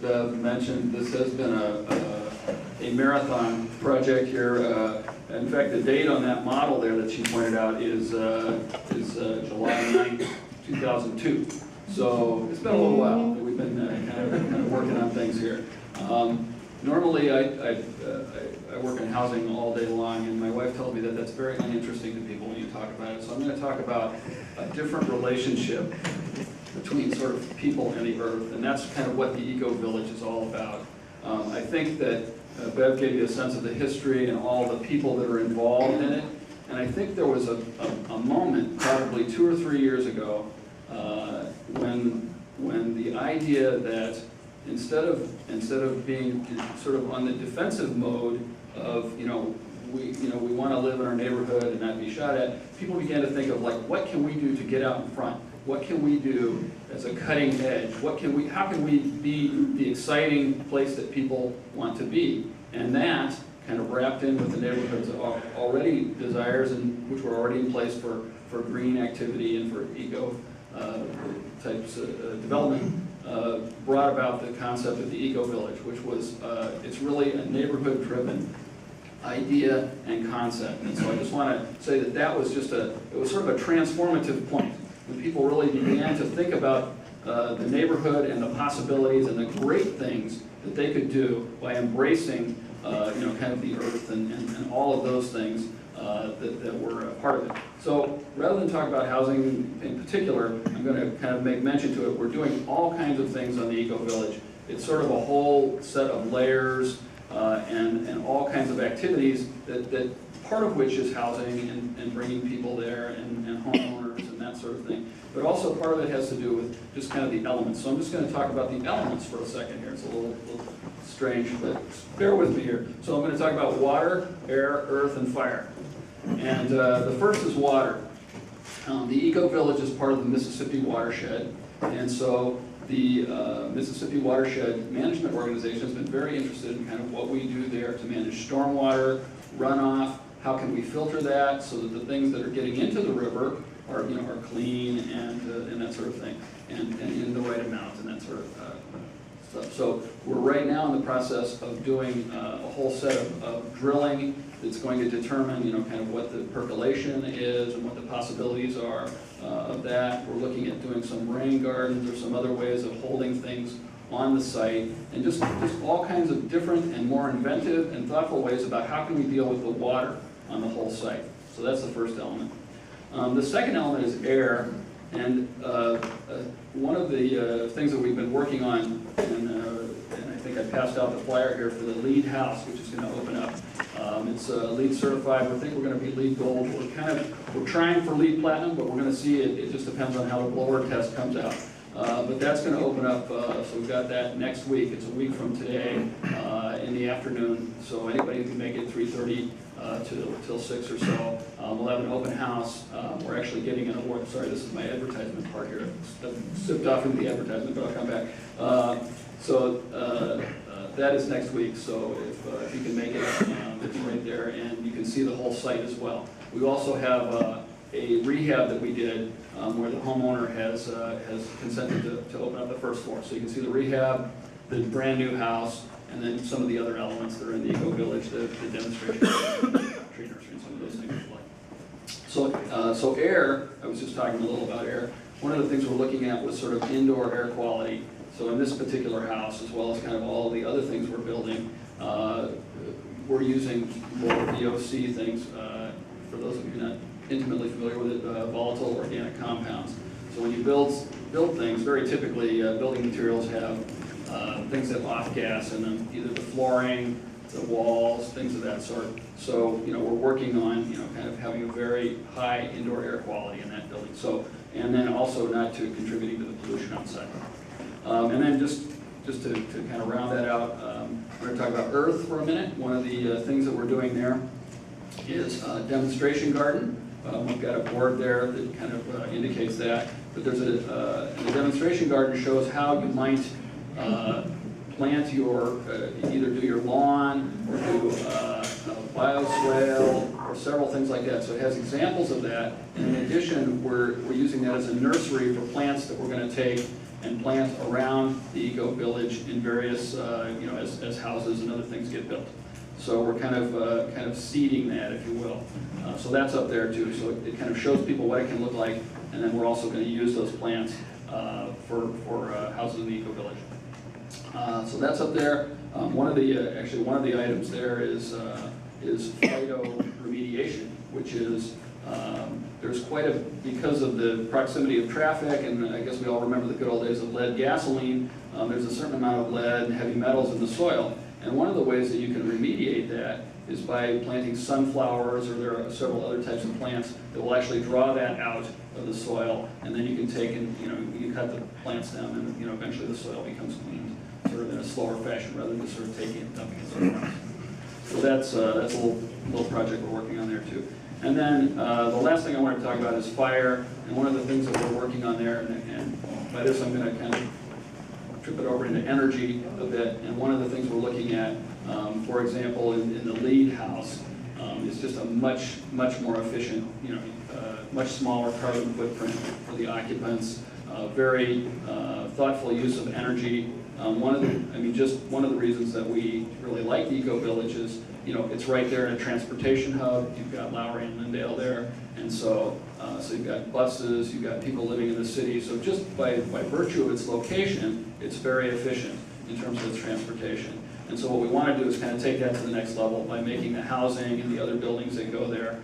Bev mentioned, this has been a marathon project here. In fact, the date on that model there that she pointed out is July 9th, 2002. So it's been a little while that we've been kind of working on things here. Normally, I work in housing all day long, and my wife tells me that that's very uninteresting to people when you talk about it. So I'm going to talk about a different relationship between sort of people and the earth, and that's kind of what the EcoVillage is all about. I think that Bev gave you a sense of the history and all the people that are involved in it, and I think there was a moment, probably 2 or 3 years ago, when the idea that instead of being sort of on the defensive mode of we want to live in our neighborhood and not be shot at, people began to think of like, what can we do to get out in front? What can we do as a cutting edge? How can we be the exciting place that people want to be? And that kind of wrapped in with the neighborhood's already desires, and which were already in place for green activity and for eco types of development, brought about the concept of the EcoVillage, which was, it's really a neighborhood-driven idea and concept. And so I just want to say that that was just it was sort of a transformative point when people really began to think about the neighborhood and the possibilities and the great things that they could do by embracing, kind of the earth and all of those things that were a part of it. So rather than talk about housing in particular, I'm going to kind of make mention to it. We're doing all kinds of things on the EcoVillage. It's sort of a whole set of layers and all kinds of activities that part of which is housing and bringing people there and homeowners and that sort of thing. But also part of it has to do with just kind of the elements. So I'm just going to talk about the elements for a second here. It's a little strange, but bear with me here. So I'm going to talk about water, air, earth, and fire. And the first is water. The EcoVillage is part of the Mississippi watershed, and so the Mississippi Watershed Management Organization has been very interested in kind of what we do there to manage stormwater, runoff, how can we filter that so that the things that are getting into the river are clean and that sort of thing, and in the right amount and that sort of stuff. So we're right now in the process of doing a whole set of drilling that's going to determine, kind of what the percolation is and what the possibilities are of that. We're looking at doing some rain gardens or some other ways of holding things on the site, and just all kinds of different and more inventive and thoughtful ways about how can we deal with the water on the whole site. So that's the first element. The second element is air, and one of the things that we've been working on, and I think I passed out the flyer here for the LEED house, which is going to open up. It's LEED certified. We think we're going to be LEED gold. We're trying for LEED platinum, but we're going to see it. It just depends on how the blower test comes out. But that's going to open up. So we've got that next week. It's a week from today in the afternoon. So anybody who can make it 3:30 till 6 or so. We'll have an open house. We're actually getting an award. Sorry, this is my advertisement part here. I've sipped off into the advertisement, but I'll come back. That is next week, so if you can make it, it's right there, and you can see the whole site as well. We also have a rehab that we did where the homeowner has consented to open up the first floor. So you can see the rehab, the brand new house, and then some of the other elements that are in the EcoVillage, the demonstration, tree nursery, and some of those things like. So air, I was just talking a little about air. One of the things we're looking at was sort of indoor air quality. So in this particular house, as well as kind of all the other things we're building, we're using more VOC things. For those of you not intimately familiar with it, volatile organic compounds. So when you build things, very typically building materials have things that have off-gas in them, either the flooring, the walls, things of that sort. So we're working on kind of having a very high indoor air quality in that building. So, and then also not to contributing to the pollution outside. And then just to kind of round that out, we're going to talk about earth for a minute. One of the things that we're doing there is a demonstration garden. We've got a board there that kind of indicates that. But there's the demonstration garden shows how you might plant your, either do your lawn or do a bioswale or several things like that. So it has examples of that. And in addition, we're using that as a nursery for plants that we're going to take and plant around the EcoVillage in various, you know, as houses and other things get built. So we're kind of seeding that, if you will. So that's up there too. So it kind of shows people what it can look like, and then we're also going to use those plants for houses in the EcoVillage. So that's up there. One of the items there is phyto remediation, which is there's because of the proximity of traffic, and I guess we all remember the good old days of lead gasoline. There's a certain amount of lead and heavy metals in the soil. And one of the ways that you can remediate that is by planting sunflowers, or there are several other types of plants that will actually draw that out of the soil, and then you can take and, you know, you cut the plants down, and, you know, eventually the soil becomes cleaned sort of in a slower fashion rather than sort of taking it and dumping it somewhere else. So that's a little project we're working on there too. And then the last thing I want to talk about is fire, and one of the things that we're working on there, and by this I'm going to kind of trip it over into energy a bit, and one of the things we're looking at, for example, in the lead house, is just a much more efficient, you know, much smaller carbon footprint for the occupants, very thoughtful use of energy. One of the reasons that we really like the EcoVillage is, you know, it's right there in a transportation hub. You've got Lowry and Lindale there, and so you've got buses, you've got people living in the city. So just by virtue of its location, it's very efficient in terms of its transportation. And so what we want to do is kind of take that to the next level by making the housing and the other buildings that go there,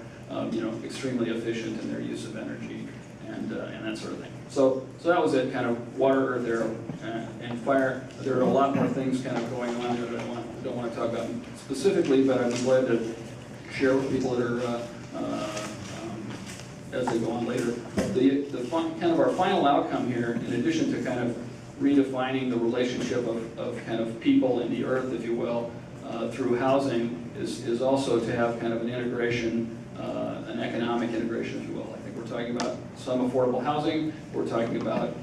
you know, extremely efficient in their use of energy and that sort of thing. So that was it, kind of water, earth, air, and fire. There are a lot more things kind of going on that I don't want to talk about specifically, but I'm glad to share with people that are as they go on later. Kind of our final outcome here, in addition to kind of redefining the relationship of kind of people in the earth, if you will, through housing, is also to have kind of an integration, an economic integration, if you will. I think we're talking about some affordable housing. We're talking about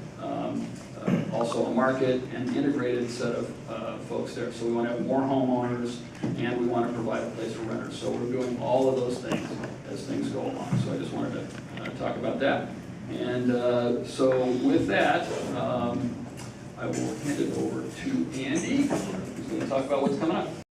also a market and integrated set of folks there. So we want to have more homeowners, and we want to provide a place for renters. So we're doing all of those things as things go along. So I just wanted to talk about that. And so with that, I will hand it over to Andy, who's going to talk about what's coming up.